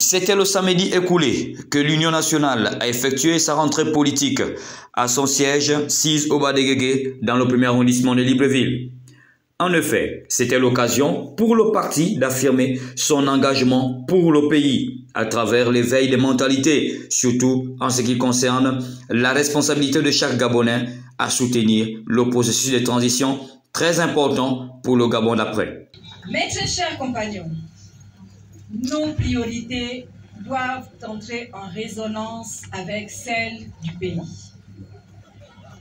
C'était le samedi écoulé que l'Union nationale a effectué sa rentrée politique à son siège 6 au Badegege dans le premier arrondissement de Libreville. En effet, c'était l'occasion pour le parti d'affirmer son engagement pour le pays à travers l'éveil des mentalités, surtout en ce qui concerne la responsabilité de chaque Gabonais à soutenir le processus de transition très important pour le Gabon d'après. Mes très chers compagnons, nos priorités doivent entrer en résonance avec celles du pays.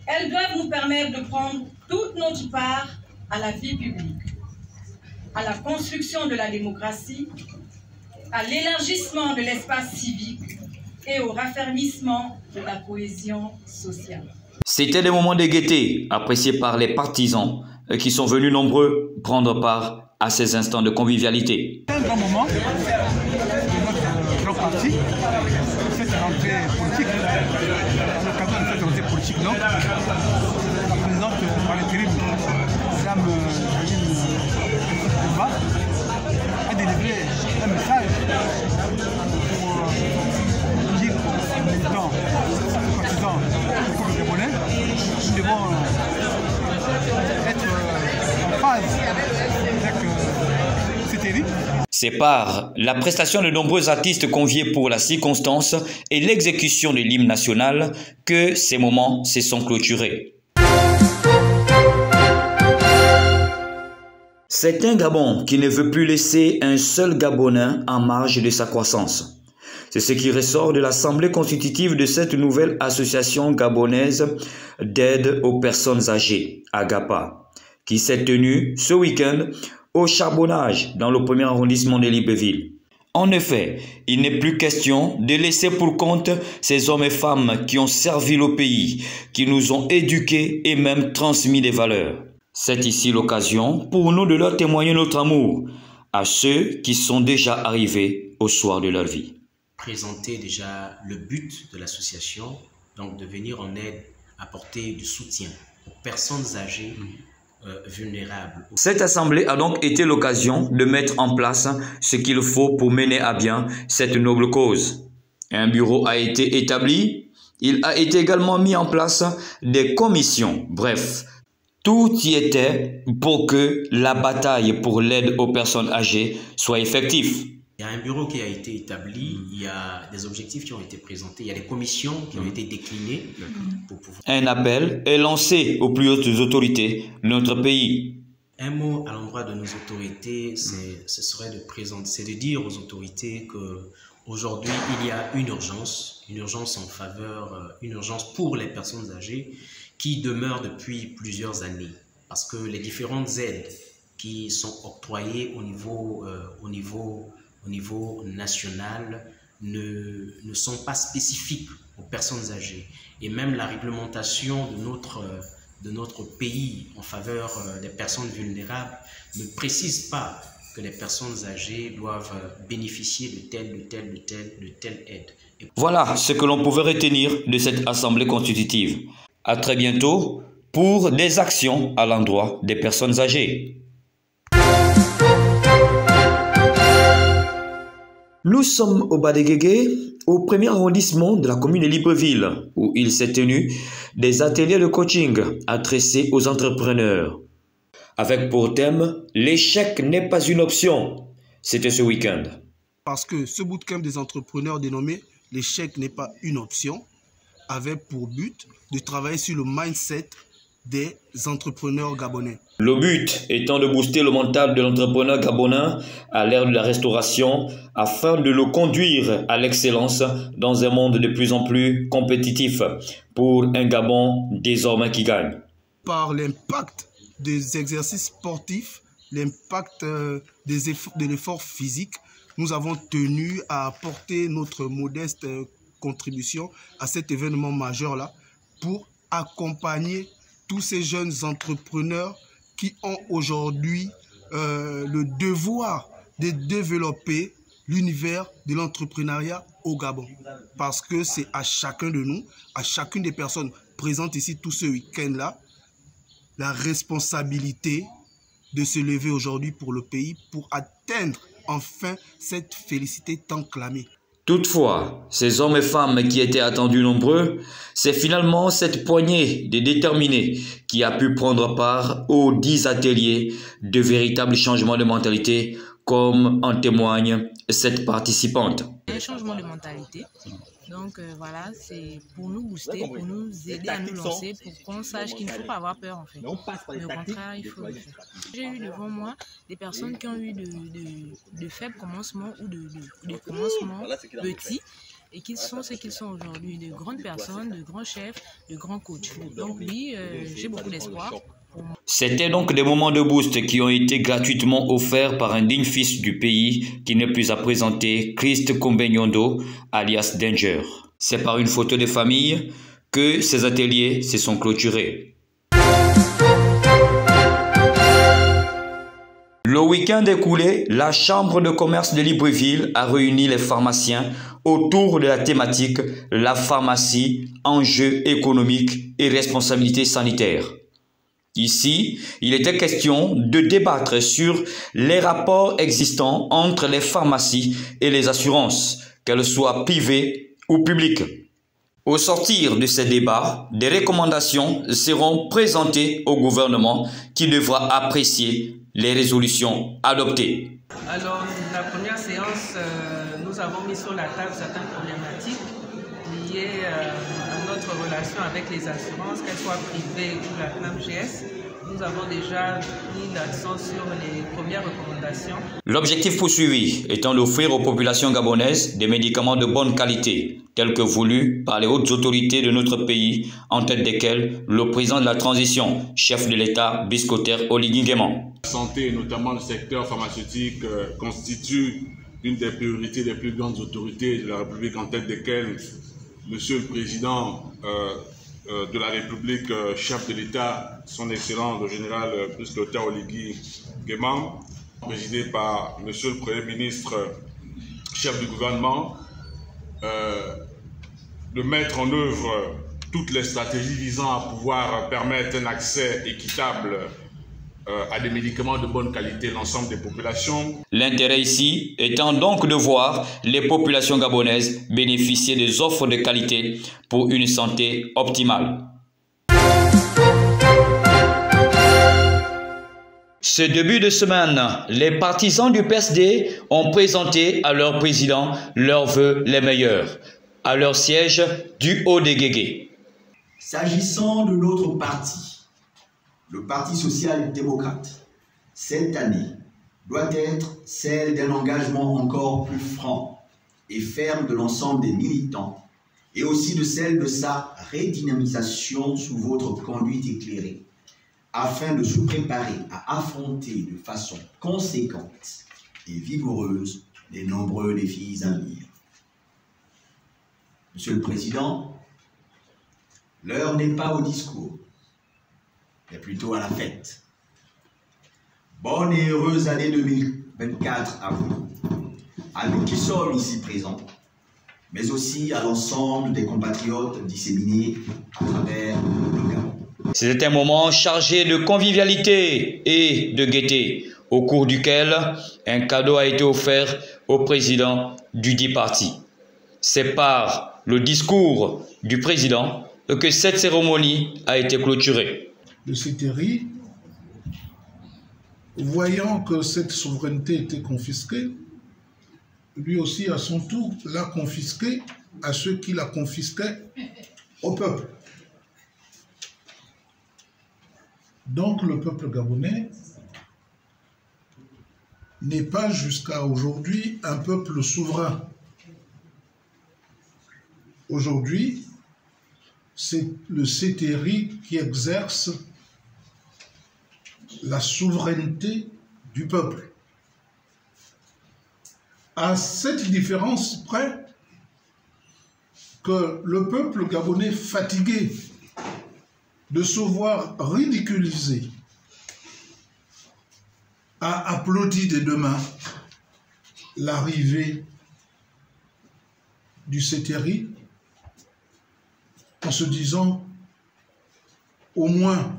Elles doivent nous permettre de prendre toute notre part à la vie publique, à la construction de la démocratie, à l'élargissement de l'espace civique et au raffermissement de la cohésion sociale. C'était des moments de gaieté appréciés par les partisans qui sont venus nombreux prendre part à ces instants de convivialité. C'est un grand moment de notre grand parti, cette rentrée politique, à l'occasion de cette rentrée politique, donc, la présidente par l'intérim, Madame Janine Koumba, a délivré un message pour dire aux militants, aux partisans du peuple gabonais, nous devons être en phase avec cette élite. C'est par la prestation de nombreux artistes conviés pour la circonstance et l'exécution de l'hymne national que ces moments se sont clôturés. C'est un Gabon qui ne veut plus laisser un seul Gabonais en marge de sa croissance. C'est ce qui ressort de l'Assemblée constitutive de cette nouvelle association gabonaise d'aide aux personnes âgées, AGAPA, qui s'est tenue ce week-end au charbonnage dans le premier arrondissement de Libreville. En effet, il n'est plus question de laisser pour compte ces hommes et femmes qui ont servi le pays, qui nous ont éduqués et même transmis des valeurs. C'est ici l'occasion pour nous de leur témoigner notre amour à ceux qui sont déjà arrivés au soir de leur vie. Présenter déjà le but de l'association, donc de venir en aide, apporter du soutien aux personnes âgées vulnérables. Cette assemblée a donc été l'occasion de mettre en place ce qu'il faut pour mener à bien cette noble cause. Un bureau a été établi, il a été également mis en place des commissions, bref, tout y était pour que la bataille pour l'aide aux personnes âgées soit effective. Il y a un bureau qui a été établi, il y a des objectifs qui ont été présentés, il y a des commissions qui ont été déclinées pour pouvoir... Un appel est lancé aux plus hautes autorités de notre pays. Un mot à l'endroit de nos autorités, ce serait de dire aux autorités qu'aujourd'hui il y a une urgence en faveur, une urgence pour les personnes âgées qui demeure depuis plusieurs années. Parce que les différentes aides qui sont octroyées au niveau national ne sont pas spécifiques aux personnes âgées. Et même la réglementation de notre pays en faveur des personnes vulnérables ne précise pas que les personnes âgées doivent bénéficier de telle aide. Voilà ce que l'on pouvait retenir de cette assemblée constitutive. À très bientôt pour des actions à l'endroit des personnes âgées. Nous sommes au Badegege, au premier arrondissement de la commune de Libreville, où il s'est tenu des ateliers de coaching adressés aux entrepreneurs. Avec pour thème « L'échec n'est pas une option ». C'était ce week-end. Parce que ce bootcamp des entrepreneurs dénommé « L'échec n'est pas une option » avait pour but de travailler sur le mindset des entrepreneurs gabonais. Le but étant de booster le mental de l'entrepreneur gabonais à l'ère de la restauration afin de le conduire à l'excellence dans un monde de plus en plus compétitif pour un Gabon désormais qui gagne. Par l'impact des exercices sportifs, l'impact de l'effort physique, nous avons tenu à apporter notre modeste contribution à cet événement majeur-là pour accompagner tous ces jeunes entrepreneurs qui ont aujourd'hui le devoir de développer l'univers de l'entrepreneuriat au Gabon. Parce que c'est à chacun de nous, à chacune des personnes présentes ici tout ce week-end-là, la responsabilité de se lever aujourd'hui pour le pays, pour atteindre enfin cette félicité tant clamée. Toutefois, ces hommes et femmes qui étaient attendus nombreux, c'est finalement cette poignée de déterminés qui a pu prendre part aux 10 ateliers de véritables changements de mentalité, comme en témoigne cette participante. Un changement de mentalité. Donc voilà, c'est pour nous booster, pour nous aider à nous lancer, pour qu'on sache qu'il ne faut pas avoir peur en fait. Mais au contraire, il faut le faire. J'ai eu devant moi des personnes qui ont eu de faibles commencements ou de commencements petits et qui sont ce qu'ils sont aujourd'hui, de grandes personnes, de grands chefs, de grands coachs. Donc oui, j'ai beaucoup d'espoir. C'était donc des moments de boost qui ont été gratuitement offerts par un digne fils du pays qui n'est plus à présenter, Christ Combegnondo, alias Danger. C'est par une photo de famille que ces ateliers se sont clôturés. Le week-end écoulé, la Chambre de commerce de Libreville a réuni les pharmaciens autour de la thématique « La pharmacie, enjeux économiques et responsabilité sanitaire ». Ici, il était question de débattre sur les rapports existants entre les pharmacies et les assurances, qu'elles soient privées ou publiques. Au sortir de ces débats, des recommandations seront présentées au gouvernement qui devra apprécier les résolutions adoptées. Alors, la première séance, nous avons mis sur la table certaines problématiques liées à notre relation avec les assurances, qu'elles soient privées ou la CNAMGS. Nous avons déjà mis l'accent sur les premières recommandations. L'objectif poursuivi étant d'offrir aux populations gabonaises des médicaments de bonne qualité, tels que voulus par les hautes autorités de notre pays, en tête desquelles le président de la transition, chef de l'État, Biscotter Oligui Nguema. La santé, notamment le secteur pharmaceutique, constitue une des priorités des plus grandes autorités de la République, en tête desquelles Monsieur le Président de la République, chef de l'État, son Excellence le général Biscotter Oligui Nguema, présidé par Monsieur le Premier ministre, chef du gouvernement, de mettre en œuvre toutes les stratégies visant à pouvoir permettre un accès équitable à des médicaments de bonne qualité à l'ensemble des populations. L'intérêt ici étant donc de voir les populations gabonaises bénéficier des offres de qualité pour une santé optimale. Ce début de semaine, les partisans du PSD ont présenté à leur président leurs vœux les meilleurs, à leur siège du Haut-des-Guégués. S'agissant de notre parti, le Parti social-démocrate, cette année doit être celle d'un engagement encore plus franc et ferme de l'ensemble des militants et aussi de celle de sa redynamisation sous votre conduite éclairée, afin de se préparer à affronter de façon conséquente et vigoureuse les nombreux défis à venir. Monsieur le Président, l'heure n'est pas au discours, mais plutôt à la fête. Bonne et heureuse année 2024 à vous, à nous qui sommes ici présents, mais aussi à l'ensemble des compatriotes disséminés à travers le Gabon. C'était un moment chargé de convivialité et de gaieté, au cours duquel un cadeau a été offert au président du dit parti. C'est par le discours du président que cette cérémonie a été clôturée. Le CETERI, voyant que cette souveraineté était confisquée, lui aussi à son tour l'a confisquée à ceux qui la confisquaient au peuple. Donc le peuple gabonais n'est pas jusqu'à aujourd'hui un peuple souverain. Aujourd'hui, c'est le CETERI qui exerce la souveraineté du peuple. À cette différence près que le peuple gabonais fatigué de se voir ridiculisé a applaudi des deux mains l'arrivée du CETERI en se disant au moins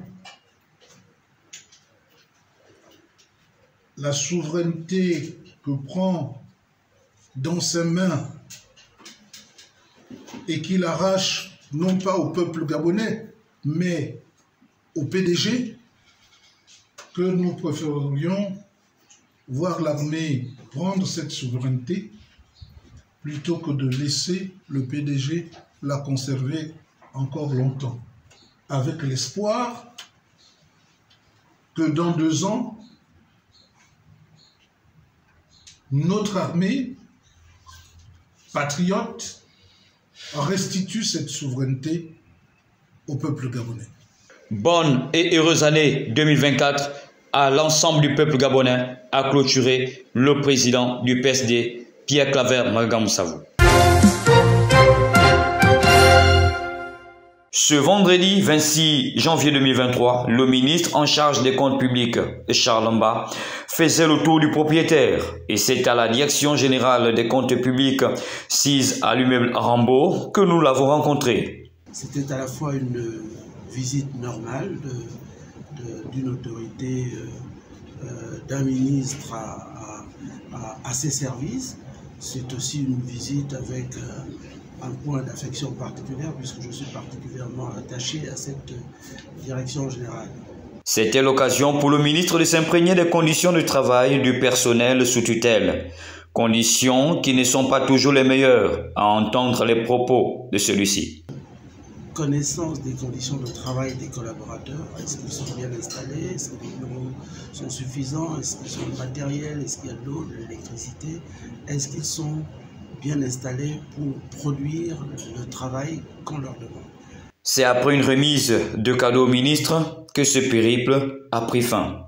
la souveraineté que prend dans ses mains et qu'il arrache non pas au peuple gabonais, mais au PDG, que nous préférerions voir l'armée prendre cette souveraineté plutôt que de laisser le PDG la conserver encore longtemps, avec l'espoir que dans 2 ans, notre armée patriote restitue cette souveraineté au peuple gabonais. Bonne et heureuse année 2024 à l'ensemble du peuple gabonais, a clôturé le président du PSD, Pierre Claver Magamoussavou. Ce vendredi 26 janvier 2023, le ministre en charge des comptes publics, Charles Mba, faisait le tour du propriétaire et c'est à la direction générale des comptes publics, sise à l'immeuble Rambo, que nous l'avons rencontré. C'était à la fois une visite normale d'une autorité, d'un ministre à ses services. C'est aussi une visite avec un point d'affection particulière puisque je suis particulièrement attaché à cette direction générale. C'était l'occasion pour le ministre de s'imprégner des conditions de travail du personnel sous tutelle. Conditions qui ne sont pas toujours les meilleures, à entendre les propos de celui-ci. Connaissance des conditions de travail des collaborateurs, est-ce qu'ils sont bien installés, est-ce que les bureaux sont suffisants, est-ce qu'ils ont le matériel, est-ce qu'il y a de l'eau, de l'électricité, est-ce qu'ils sont bien installés pour produire le travail qu'on leur demande. C'est après une remise de cadeaux au ministre que ce périple a pris fin.